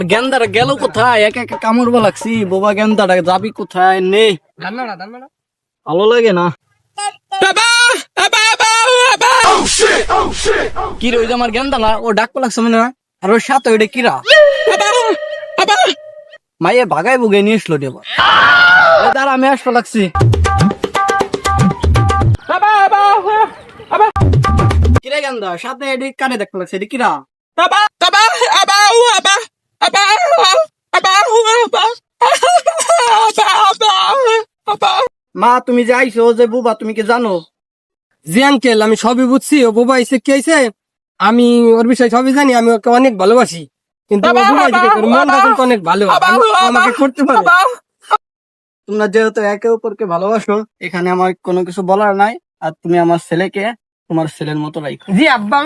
আমার গেন্দাটা গেল কোথায়? একা একা কামড়বা লাগছি। বাবা গেন্দাটা যাবি কোথায়? নেই ভালো লাগে না। কি রে, ওই যে আমার গেন্দা না, ও ডাকপা লাগছে মনে হয়। আর ওর সাথে ওইটা কিরা মাইয়ে ভাগাই বুগাই নিয়ে আসলো এবার। দাঁড়া, আমি আসতে লাগছি। কিরে গেন্দা, সাথে এটি কানে দেখতে লাগছে, এটি কিরা? মা, তুমি যে আইছো যে বুবা, তুমি কি জানো? জি আঙ্কেল, আমি সবই বুঝছি। ও বুবা এসে কি হয়েছে, আমি ওর বিষয়ে সবই জানি। আমি ওকে অনেক ভালোবাসি, কিন্তু ও বুবা এসে কি করে, ওর মনটা কিন্তু অনেক ভালো। আমাকে করতে পারে। তোমরা যেহেতু একে অপরকে ভালোবাসো, এখানে আমার কোনো কিছু বলার নাই। আর তুমি আমার ছেলেকে তোমার ছেলের মতো রাখো। জি আব্বা।